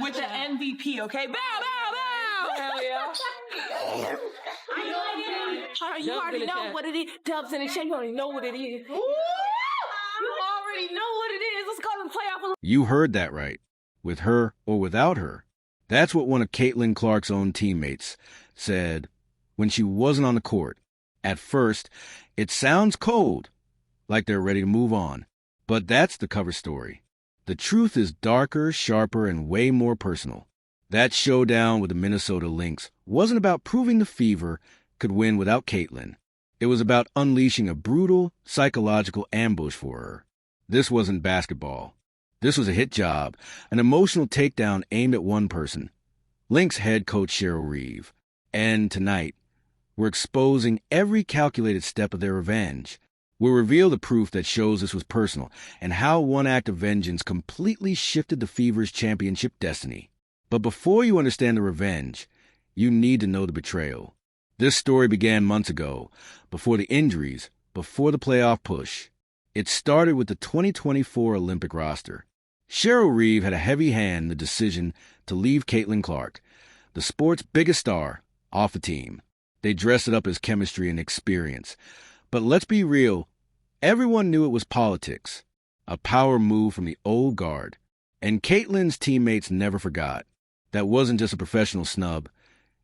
with the MVP, okay? Bow, bow, bow! Hell yeah. You already know what it is. Dubs in the chat, you already know what it is. You already know what it is. Let's go to the playoff. You heard that right. With her or without her. That's what one of Caitlin Clark's own teammates said when she wasn't on the court. At first, it sounds cold, like they're ready to move on. But that's the cover story. The truth is darker, sharper, and way more personal. That showdown with the Minnesota Lynx wasn't about proving the Fever could win without Caitlin. It was about unleashing a brutal, psychological ambush for her. This wasn't basketball. This was a hit job, an emotional takedown aimed at one person, Lynx head coach Cheryl Reeve. And tonight, we're exposing every calculated step of their revenge. We'll reveal the proof that shows this was personal and how one act of vengeance completely shifted the Fever's championship destiny. But before you understand the revenge, you need to know the betrayal. This story began months ago, before the injuries, before the playoff push. It started with the 2024 Olympic roster. Cheryl Reeve had a heavy hand in the decision to leave Caitlin Clark, the sport's biggest star, off the team. They dressed it up as chemistry and experience. But let's be real, everyone knew it was politics, a power move from the old guard. And Caitlin's teammates never forgot. That wasn't just a professional snub.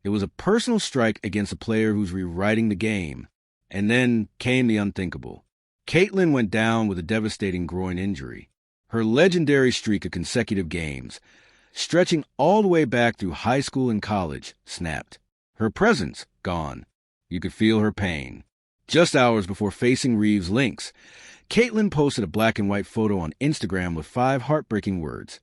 It was a personal strike against a player who's rewriting the game. And then came the unthinkable. Caitlin went down with a devastating groin injury. Her legendary streak of consecutive games, stretching all the way back through high school and college, snapped. Her presence gone. You could feel her pain. Just hours before facing Reeve's Lynx, Caitlin posted a black and white photo on Instagram with 5 heartbreaking words.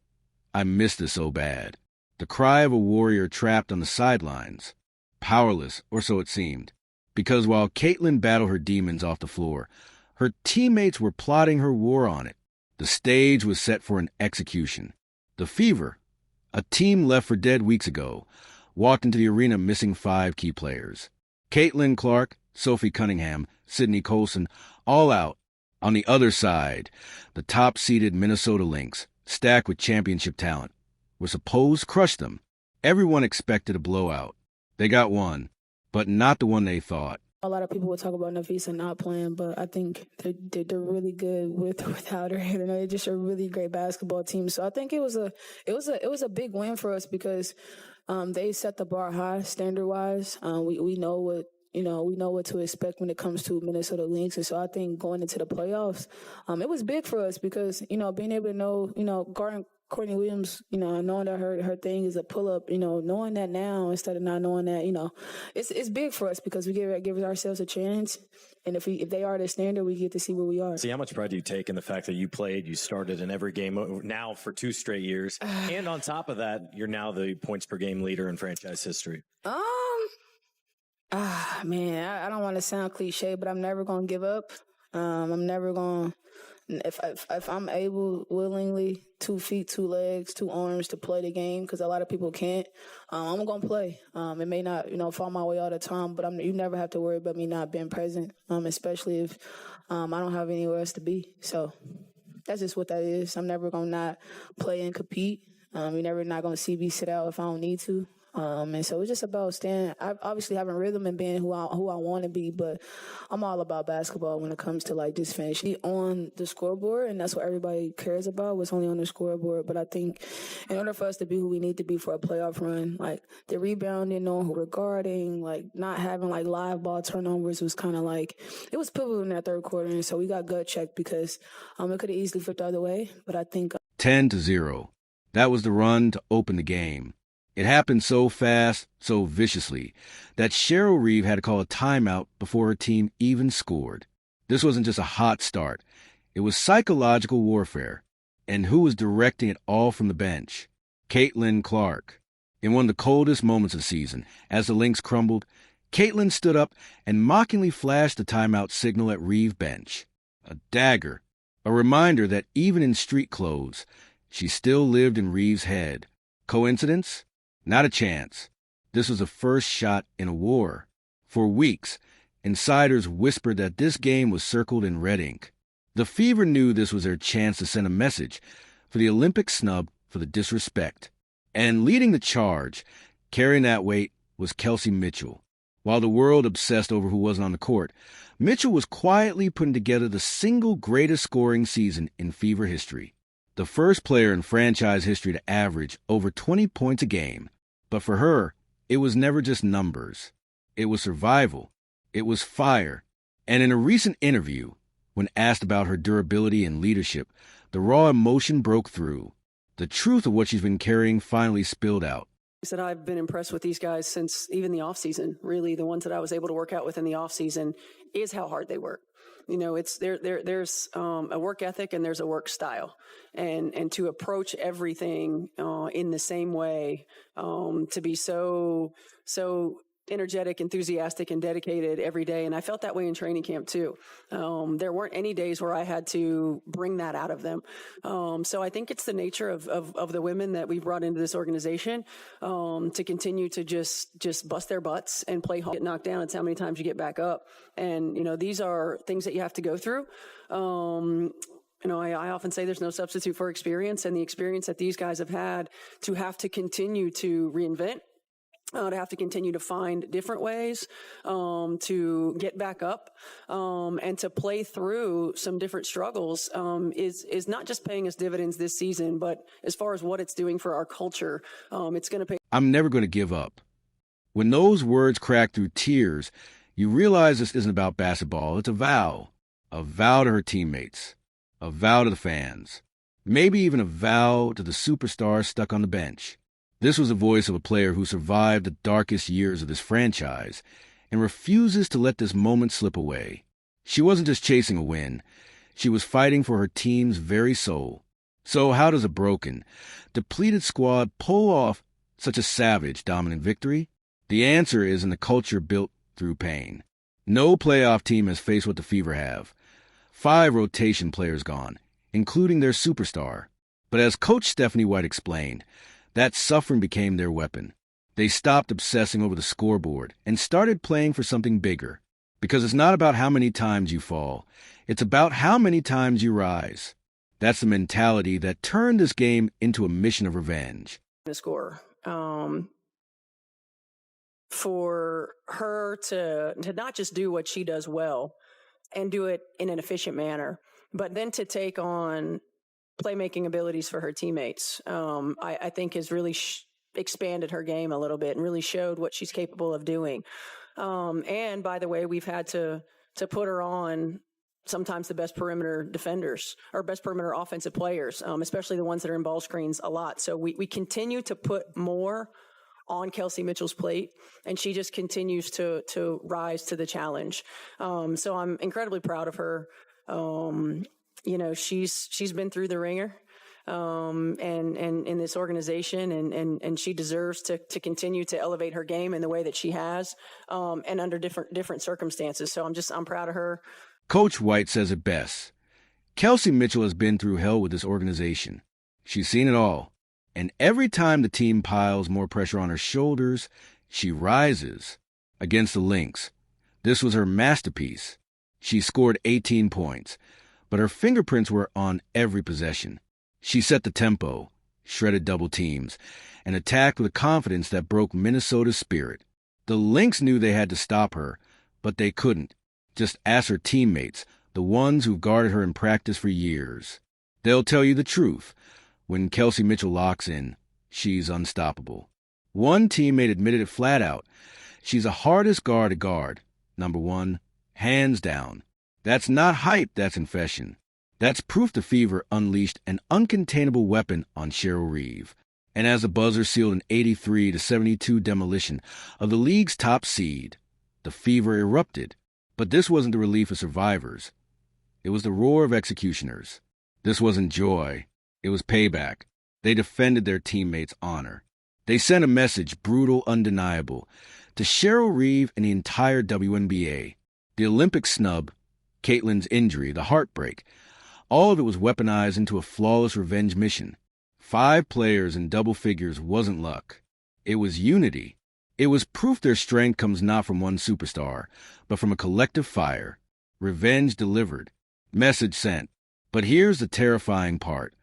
I miss this so bad. The cry of a warrior trapped on the sidelines. Powerless, or so it seemed. Because while Caitlin battled her demons off the floor, her teammates were plotting her war on it. The stage was set for an execution. The Fever, a team left for dead weeks ago, walked into the arena missing 5 key players. Caitlin Clark, Sophie Cunningham, Sydney Colson, all out. On the other side, the top-seeded Minnesota Lynx, stacked with championship talent, were supposed to crush them. Everyone expected a blowout. They got one, but not the one they thought. A lot of people will talk about Nafisa not playing, but I think they're really good with or without her. You know, they're just a really great basketball team. So I think it was a big win for us because they set the bar high standard wise. We know what to expect when it comes to Minnesota Lynx. And so I think going into the playoffs, it was big for us because, being able to know, guarding Courtney Williams, knowing that her thing is a pull-up, knowing that now instead of not knowing that, it's big for us because we give ourselves a chance. And if they are the standard, we get to see where we are. See, how much pride do you take in the fact that you started in every game now for 2 straight years. And on top of that, you're now the points per game leader in franchise history. Man, I don't want to sound cliche, but I'm never going to give up. I'm never going to. If I'm able willingly, 2 feet, 2 legs, 2 arms to play the game, because a lot of people can't, I'm going to play. It may not, fall my way all the time, but you never have to worry about me not being present, especially if I don't have anywhere else to be. So that's just what that is. I'm never going to not play and compete. You're never not going to see me sit out if I don't need to. And so it's just about obviously having rhythm and being who I want to be, but I'm all about basketball when it comes to just finishing on the scoreboard, and that's what everybody cares about, what's only on the scoreboard. But I think in order for us to be who we need to be for a playoff run, the rebounding, knowing who we're guarding, not having live ball turnovers was kind of it was pivotal in that third quarter, and so we got gut checked because it could have easily flipped the other way, but I think 10-0. That was the run to open the game. It happened so fast, so viciously, that Cheryl Reeve had to call a timeout before her team even scored. This wasn't just a hot start. It was psychological warfare. And who was directing it all from the bench? Caitlin Clark. In one of the coldest moments of the season, as the Lynx crumbled, Caitlin stood up and mockingly flashed the timeout signal at Reeve bench. A dagger. A reminder that even in street clothes, she still lived in Reeve's head. Coincidence? Not a chance. This was the first shot in a war. For weeks, insiders whispered that this game was circled in red ink. The Fever knew this was their chance to send a message for the Olympic snub, for the disrespect. And leading the charge, carrying that weight, was Kelsey Mitchell. While the world obsessed over who wasn't on the court, Mitchell was quietly putting together the single greatest scoring season in Fever history. The first player in franchise history to average over 20 points a game. But for her, it was never just numbers. It was survival. It was fire. And in a recent interview, when asked about her durability and leadership, the raw emotion broke through. The truth of what she's been carrying finally spilled out. That I've been impressed with these guys since even the off season. Really, the ones that I was able to work out with in the off season is how hard they work. You know, it's there's a work ethic and there's a work style, and to approach everything in the same way, to be so energetic, enthusiastic, and dedicated every day. And I felt that way in training camp too. There weren't any days where I had to bring that out of them. So I think it's the nature of the women that we brought into this organization, to continue to just bust their butts and play hard. Get knocked down, it's how many times you get back up. And, you know, these are things that you have to go through. You know, I often say there's no substitute for experience, and the experience that these guys have had to have to continue to reinvent, to have to continue to find different ways to get back up, and to play through some different struggles is not just paying us dividends this season, but as far as what it's doing for our culture, it's going to pay. I'm never going to give up. When those words crack through tears, you realize this isn't about basketball. It's a vow to her teammates, a vow to the fans, maybe even a vow to the superstars stuck on the bench. This was the voice of a player who survived the darkest years of this franchise and refuses to let this moment slip away. She wasn't just chasing a win. She was fighting for her team's very soul. So how does a broken, depleted squad pull off such a savage, dominant victory? The answer is in the culture built through pain. No playoff team has faced what the Fever have. 5 rotation players gone, including their superstar. But as Coach Stephanie White explained, that suffering became their weapon. They stopped obsessing over the scoreboard and started playing for something bigger. Because it's not about how many times you fall. It's about how many times you rise. That's the mentality that turned this game into a mission of revenge. Score. For her to not just do what she does well and do it in an efficient manner, but then to take on playmaking abilities for her teammates, I think has really expanded her game a little bit and really showed what she's capable of doing. And by the way, we've had to put her on sometimes the best perimeter defenders or best perimeter offensive players, especially the ones that are in ball screens a lot. So we continue to put more on Kelsey Mitchell's plate, and she just continues to rise to the challenge. So I'm incredibly proud of her. You know, she's been through the ringer, and in this organization, and she deserves to continue to elevate her game in the way that she has, and under different circumstances. So I'm proud of her. Coach White says it best. Kelsey Mitchell has been through hell with this organization. She's seen it all. And every time the team piles more pressure on her shoulders, she rises. Against the Lynx, this was her masterpiece. She scored 18 points, but her fingerprints were on every possession. She set the tempo, shredded double teams, and attacked with a confidence that broke Minnesota's spirit. The Lynx knew they had to stop her, but they couldn't. Just ask her teammates, the ones who've guarded her in practice for years. They'll tell you the truth. When Kelsey Mitchell locks in, she's unstoppable. One teammate admitted it flat out. She's the hardest guard to guard. Number one, hands down. That's not hype, that's confession. That's proof the Fever unleashed an uncontainable weapon on Cheryl Reeve. And as the buzzer sealed an 83-72 demolition of the league's top seed, the Fever erupted. But this wasn't the relief of survivors. It was the roar of executioners. This wasn't joy. It was payback. They defended their teammates' honor. They sent a message, brutal, undeniable, to Cheryl Reeve and the entire WNBA. The Olympic snub, Caitlin's injury, the heartbreak, all of it was weaponized into a flawless revenge mission. 5 players in double figures wasn't luck. It was unity. It was proof their strength comes not from one superstar, but from a collective fire. Revenge delivered. Message sent. But here's the terrifying part.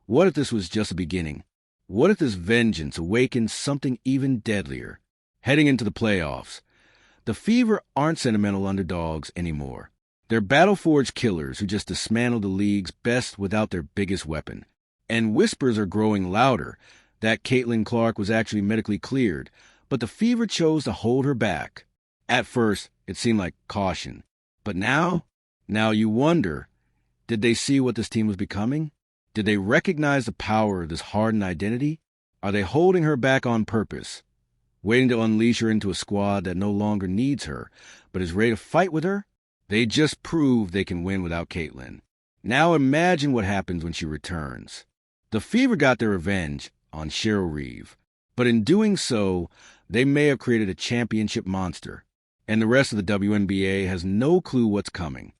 What if this was just a beginning? What if this vengeance awakens something even deadlier? Heading into the playoffs, the Fever aren't sentimental underdogs anymore. They're battle-forged killers who just dismantled the league's best without their biggest weapon. And whispers are growing louder that Caitlin Clark was actually medically cleared, but the Fever chose to hold her back. At first, it seemed like caution. But now you wonder, did they see what this team was becoming? Did they recognize the power of this hardened identity? Are they holding her back on purpose, waiting to unleash her into a squad that no longer needs her, but is ready to fight with her? They just proved they can win without Caitlin. Now imagine what happens when she returns. The Fever got their revenge on Cheryl Reeve, but in doing so, they may have created a championship monster, and the rest of the WNBA has no clue what's coming.